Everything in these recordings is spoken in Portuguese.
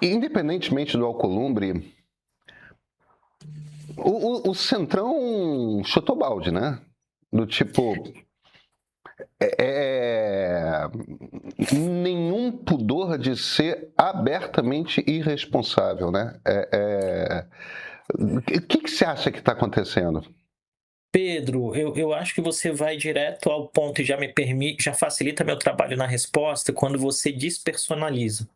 independentemente do Alcolumbre, o Centrão chutou balde, né? Do tipo, nenhum pudor de ser abertamente irresponsável, né? O que você acha que está acontecendo? Pedro, eu acho que você vai direto ao ponto e já me permite, já facilita meu trabalho na resposta quando você despersonaliza.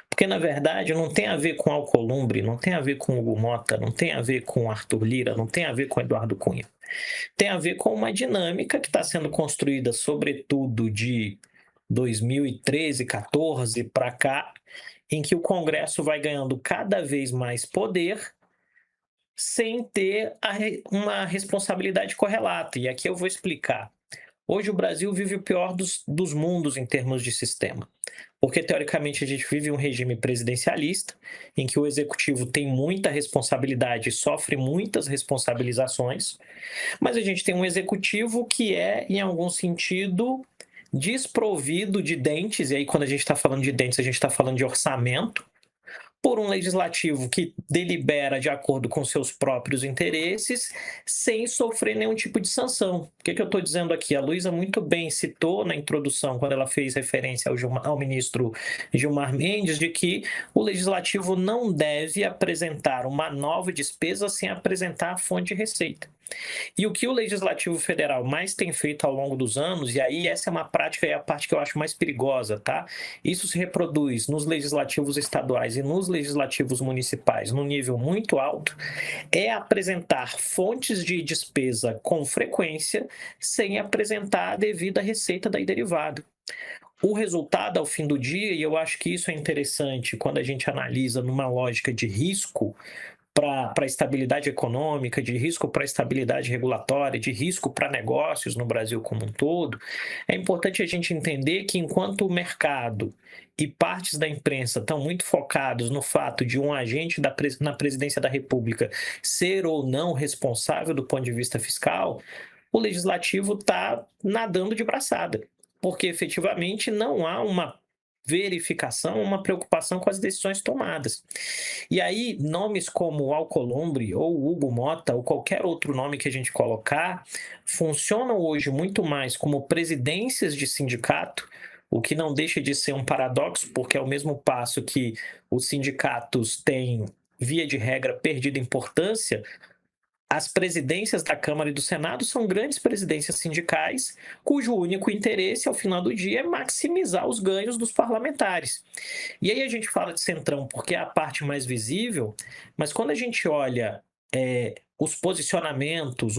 Porque, na verdade, não tem a ver com Alcolumbre, não tem a ver com Hugo Mota, não tem a ver com Arthur Lira, não tem a ver com Eduardo Cunha. Tem a ver com uma dinâmica que está sendo construída, sobretudo de 2013, 14 para cá, em que o Congresso vai ganhando cada vez mais poder sem ter uma responsabilidade correlata. E aqui eu vou explicar. Hoje o Brasil vive o pior dos mundos em termos de sistema. Porque, teoricamente, a gente vive um regime presidencialista, em que o executivo tem muita responsabilidade e sofre muitas responsabilizações, mas a gente tem um executivo que é, em algum sentido, desprovido de dentes, e aí, quando a gente está falando de dentes, a gente está falando de orçamento, por um legislativo que delibera de acordo com seus próprios interesses, sem sofrer nenhum tipo de sanção. O que eu estou dizendo aqui? A Luísa muito bem citou na introdução, quando ela fez referência ao ministro Gilmar Mendes, de que o legislativo não deve apresentar uma nova despesa sem apresentar a fonte de receita. E o que o Legislativo Federal mais tem feito ao longo dos anos, e aí essa é uma prática e é a parte que eu acho mais perigosa, tá? Isso se reproduz nos legislativos estaduais e nos legislativos municipais num nível muito alto, é apresentar fontes de despesa com frequência sem apresentar a devida receita daí derivado. O resultado, ao fim do dia, e eu acho que isso é interessante quando a gente analisa numa lógica de risco, para a estabilidade econômica, de risco para a estabilidade regulatória, de risco para negócios no Brasil como um todo, é importante a gente entender que enquanto o mercado e partes da imprensa estão muito focados no fato de um agente na presidência da República ser ou não responsável do ponto de vista fiscal, o legislativo está nadando de braçada, porque efetivamente não há uma verificação, uma preocupação com as decisões tomadas. E aí, nomes como Alcolumbre ou Hugo Mota ou qualquer outro nome que a gente colocar, funcionam hoje muito mais como presidências de sindicato, o que não deixa de ser um paradoxo, porque ao mesmo passo que os sindicatos têm, via de regra, perdido importância, as presidências da Câmara e do Senado são grandes presidências sindicais, cujo único interesse, ao final do dia, é maximizar os ganhos dos parlamentares. E aí a gente fala de Centrão porque é a parte mais visível, mas quando a gente olha os posicionamentos,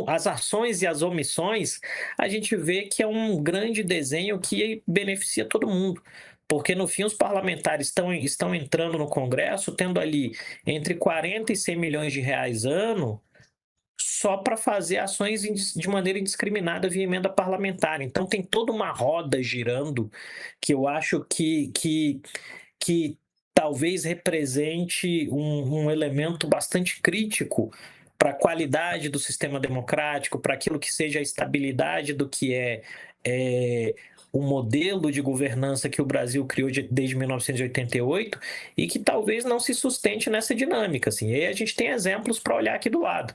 as ações e as omissões, a gente vê que é um grande desenho que beneficia todo mundo. Porque, no fim, os parlamentares estão entrando no Congresso, tendo ali entre 40 e 100 milhões de reais ano, só para fazer ações de maneira indiscriminada via emenda parlamentar. Então, tem toda uma roda girando que eu acho que talvez represente um elemento bastante crítico para a qualidade do sistema democrático, para aquilo que seja a estabilidade do que o modelo de governança que o Brasil criou desde 1988 e que talvez não se sustente nessa dinâmica. Assim. E aí a gente tem exemplos para olhar aqui do lado.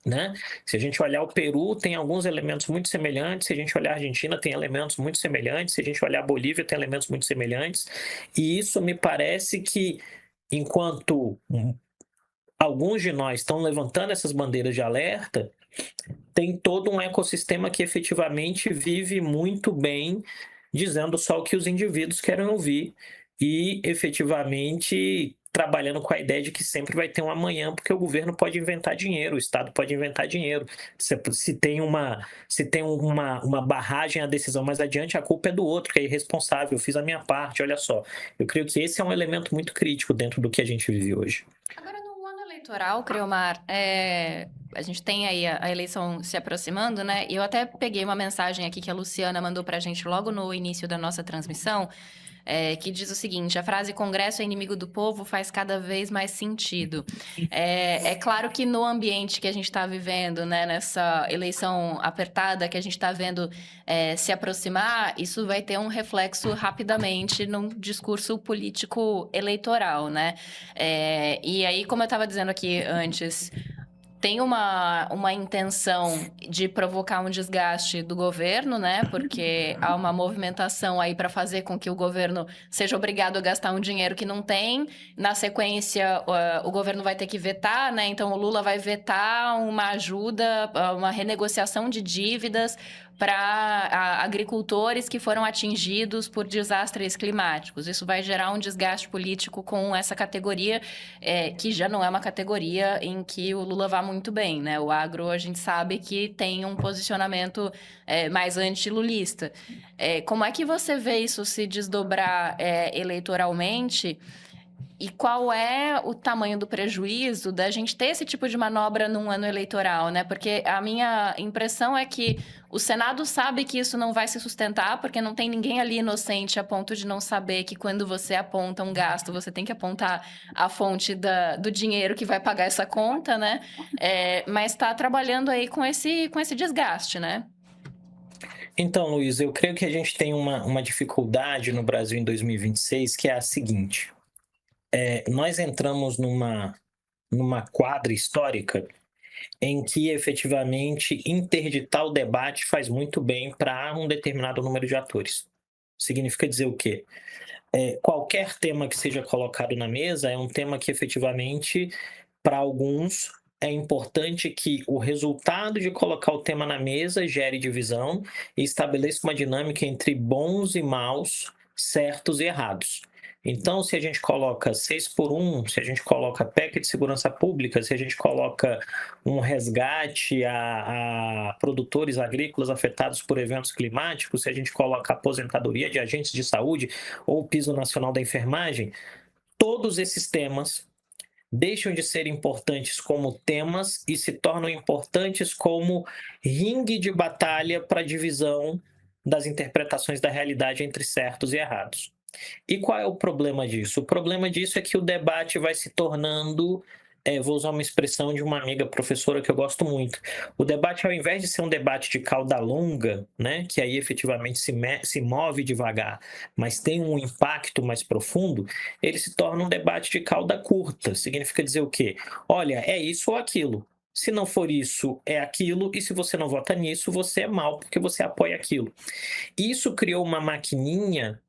Né? Se a gente olhar o Peru, tem alguns elementos muito semelhantes. Se a gente olhar a Argentina, tem elementos muito semelhantes. Se a gente olhar a Bolívia, tem elementos muito semelhantes. E isso me parece que, enquanto alguns de nós estão levantando essas bandeiras de alerta, tem todo um ecossistema que efetivamente vive muito bem, dizendo só o que os indivíduos querem ouvir e efetivamente trabalhando com a ideia de que sempre vai ter um amanhã, porque o governo pode inventar dinheiro, o Estado pode inventar dinheiro. Se tem uma barragem à decisão mais adiante, a culpa é do outro, que é irresponsável, eu fiz a minha parte, olha só. Eu creio que esse é um elemento muito crítico dentro do que a gente vive hoje. Agora, no ano eleitoral, Creomar, a gente tem aí a eleição se aproximando, né? E eu até peguei uma mensagem aqui que a Luciana mandou pra gente logo no início da nossa transmissão, que diz o seguinte: a frase "Congresso é inimigo do povo" faz cada vez mais sentido. É claro que no ambiente que a gente está vivendo, né, nessa eleição apertada que a gente está vendo se aproximar, isso vai ter um reflexo rapidamente num discurso político eleitoral, né? E aí, como eu estava dizendo aqui antes, tem uma intenção de provocar um desgaste do governo, né? Porque há uma movimentação aí para fazer com que o governo seja obrigado a gastar um dinheiro que não tem. Na sequência, o governo vai ter que vetar, né? Então, o Lula vai vetar uma ajuda, uma renegociação de dívidas para agricultores que foram atingidos por desastres climáticos. Isso vai gerar um desgaste político com essa categoria, que já não é uma categoria em que o Lula vá muito bem, né? O agro, a gente sabe que tem um posicionamento mais anti-lulista. Como é que você vê isso se desdobrar eleitoralmente? E qual é o tamanho do prejuízo da gente ter esse tipo de manobra num ano eleitoral, né? Porque a minha impressão é que o Senado sabe que isso não vai se sustentar, porque não tem ninguém ali inocente a ponto de não saber que quando você aponta um gasto, você tem que apontar a fonte do dinheiro que vai pagar essa conta, né? Mas está trabalhando aí com esse desgaste, né? Então, Luiz, eu creio que a gente tem uma dificuldade no Brasil em 2026, que é a seguinte. Nós entramos numa quadra histórica em que, efetivamente, interditar o debate faz muito bem para um determinado número de atores. Significa dizer o quê? Qualquer tema que seja colocado na mesa é um tema que, efetivamente, para alguns, é importante que o resultado de colocar o tema na mesa gere divisão e estabeleça uma dinâmica entre bons e maus, certos e errados. Então, se a gente coloca 6x1, se a gente coloca PEC de segurança pública, se a gente coloca um resgate a produtores agrícolas afetados por eventos climáticos, se a gente coloca aposentadoria de agentes de saúde ou piso nacional da enfermagem, todos esses temas deixam de ser importantes como temas e se tornam importantes como ringue de batalha para a divisão das interpretações da realidade entre certos e errados. E qual é o problema disso? O problema disso é que o debate vai se tornando, vou usar uma expressão de uma amiga professora que eu gosto muito, o debate, ao invés de ser um debate de cauda longa, né, que aí efetivamente se move devagar, mas tem um impacto mais profundo, ele se torna um debate de cauda curta. Significa dizer o quê? Olha, é isso ou aquilo. Se não for isso, é aquilo, e se você não vota nisso, você é mal, porque você apoia aquilo. Isso criou uma maquininha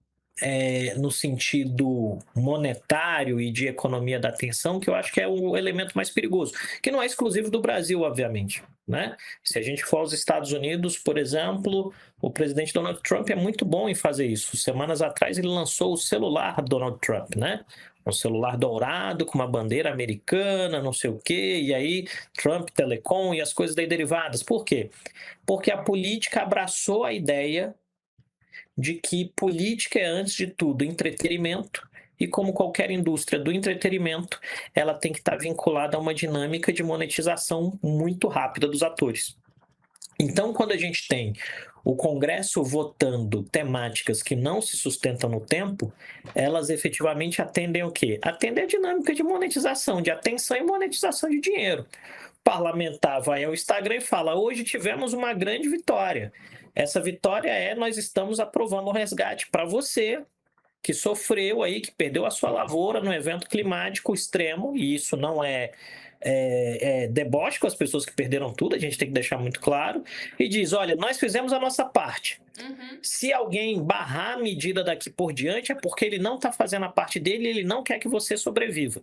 no sentido monetário e de economia da atenção, que eu acho que é o elemento mais perigoso, que não é exclusivo do Brasil, obviamente, né? Se a gente for aos Estados Unidos, por exemplo, o presidente Donald Trump é muito bom em fazer isso. Semanas atrás ele lançou o celular Donald Trump, né? Um celular dourado com uma bandeira americana, não sei o quê, e aí Trump Telecom e as coisas daí derivadas. Por quê? Porque a política abraçou a ideia de que política é, antes de tudo, entretenimento, e como qualquer indústria do entretenimento, ela tem que estar vinculada a uma dinâmica de monetização muito rápida dos atores. Então, quando a gente tem o Congresso votando temáticas que não se sustentam no tempo, elas efetivamente atendem o quê? Atendem a dinâmica de monetização, de atenção e monetização de dinheiro. O parlamentar vai ao Instagram e fala: hoje tivemos uma grande vitória. Essa vitória nós estamos aprovando o resgate para você que sofreu aí, que perdeu a sua lavoura no evento climático extremo, e isso não é deboche com as pessoas que perderam tudo, a gente tem que deixar muito claro, e diz: olha, nós fizemos a nossa parte. Se alguém barrar a medida daqui por diante, é porque ele não está fazendo a parte dele e ele não quer que você sobreviva.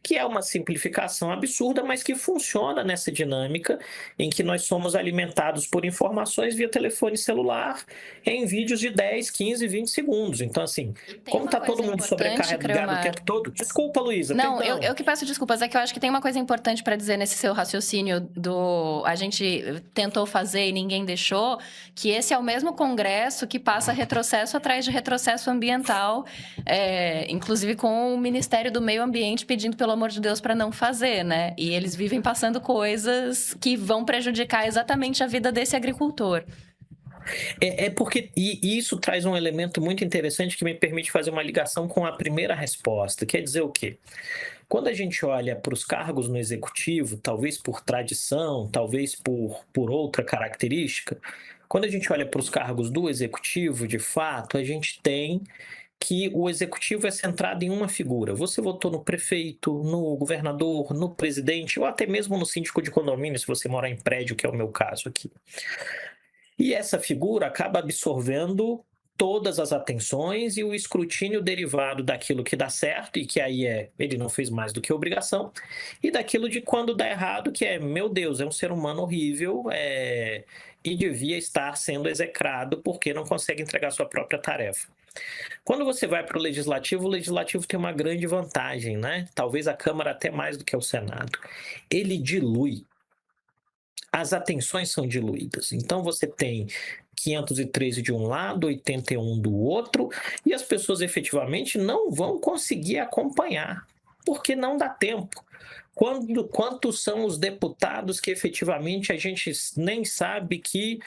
Que é uma simplificação absurda, mas que funciona nessa dinâmica em que nós somos alimentados por informações via telefone celular em vídeos de 10, 15, 20 segundos. Então, assim, como está todo mundo sobrecarregado o tempo todo... Desculpa, Luísa. Não, eu que peço desculpas. É que eu acho que tem uma coisa importante para dizer nesse seu raciocínio do... A gente tentou fazer e ninguém deixou, que esse é o mesmo Congresso que passa retrocesso atrás de retrocesso ambiental, inclusive com o Ministério do Meio Ambiente pedindo, pelo amor de Deus, para não fazer, né? E eles vivem passando coisas que vão prejudicar exatamente a vida desse agricultor. Porque e isso traz um elemento muito interessante que me permite fazer uma ligação com a primeira resposta. Quer dizer o quê? Quando a gente olha para os cargos no executivo, talvez por tradição, talvez por outra característica, quando a gente olha para os cargos do executivo, de fato, a gente tem que o executivo é centrado em uma figura. Você votou no prefeito, no governador, no presidente, ou até mesmo no síndico de condomínio, se você morar em prédio, que é o meu caso aqui. E essa figura acaba absorvendo todas as atenções e o escrutínio derivado daquilo que dá certo, e que aí ele não fez mais do que obrigação, e daquilo de quando dá errado, que meu Deus, é um ser humano horrível, e devia estar sendo execrado porque não consegue entregar sua própria tarefa. Quando você vai para o legislativo tem uma grande vantagem, né? Talvez a Câmara até mais do que o Senado. Ele dilui. As atenções são diluídas. Então você tem 513 de um lado, 81 do outro, e as pessoas efetivamente não vão conseguir acompanhar, porque não dá tempo. Quantos são os deputados que efetivamente a gente nem sabe que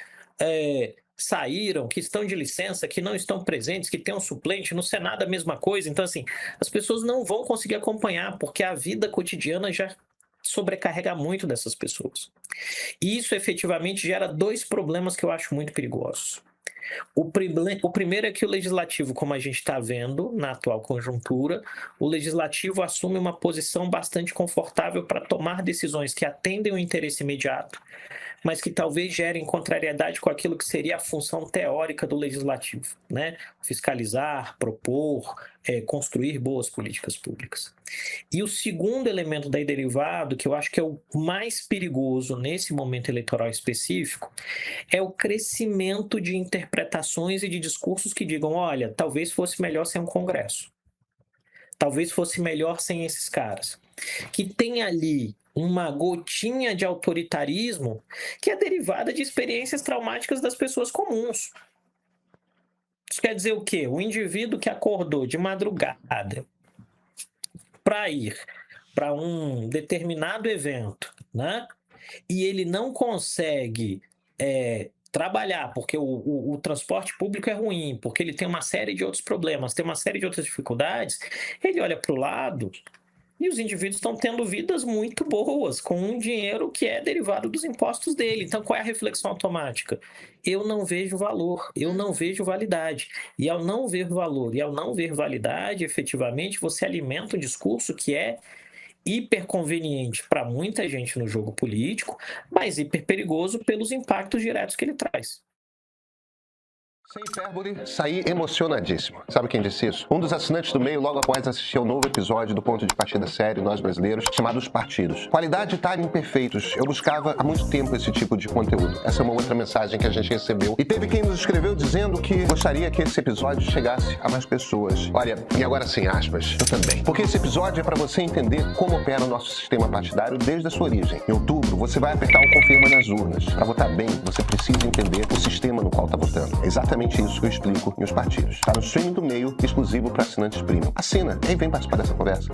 saíram, que estão de licença, que não estão presentes, que tem um suplente? No Senado a mesma coisa. Então, assim, as pessoas não vão conseguir acompanhar, porque a vida cotidiana já sobrecarrega muito dessas pessoas. E isso efetivamente gera dois problemas que eu acho muito perigosos. O primeiro é que o legislativo, como a gente está vendo na atual conjuntura, o legislativo assume uma posição bastante confortável para tomar decisões que atendem o interesse imediato, mas que talvez gerem contrariedade com aquilo que seria a função teórica do legislativo, né? Fiscalizar, propor, construir boas políticas públicas. E o segundo elemento daí derivado, que eu acho que é o mais perigoso nesse momento eleitoral específico, é o crescimento de interpretações e de discursos que digam, olha, talvez fosse melhor sem um Congresso. Talvez fosse melhor sem esses caras. Que tem ali uma gotinha de autoritarismo que é derivada de experiências traumáticas das pessoas comuns. Isso quer dizer o quê? O indivíduo que acordou de madrugada para ir para um determinado evento, né? E ele não consegue trabalhar porque o transporte público é ruim, porque ele tem uma série de outros problemas, tem uma série de outras dificuldades, ele olha para o lado e os indivíduos estão tendo vidas muito boas, com um dinheiro que é derivado dos impostos dele. Então, qual é a reflexão automática? Eu não vejo valor, eu não vejo validade. E ao não ver valor e ao não ver validade, efetivamente, você alimenta um discurso que é hiperconveniente para muita gente no jogo político, mas hiperperigoso pelos impactos diretos que ele traz. Sem hipérbole, saí emocionadíssimo. Sabe quem disse isso? Um dos assinantes do Meio logo após assistir ao novo episódio do Ponto de Partida Série Nós Brasileiros, chamado Os Partidos. Qualidade e timing perfeitos. Eu buscava há muito tempo esse tipo de conteúdo. Essa é uma outra mensagem que a gente recebeu. E teve quem nos escreveu dizendo que gostaria que esse episódio chegasse a mais pessoas. Olha, e agora sim, aspas, eu também. Porque esse episódio é para você entender como opera o nosso sistema partidário desde a sua origem. Em outubro, você vai apertar o confirma nas urnas. Para votar bem, você precisa entender o sistema no qual está votando. É exatamente isso que eu explico em Os Partidos. Está no streaming do Meio, exclusivo para assinantes premium. Assina e vem participar dessa conversa.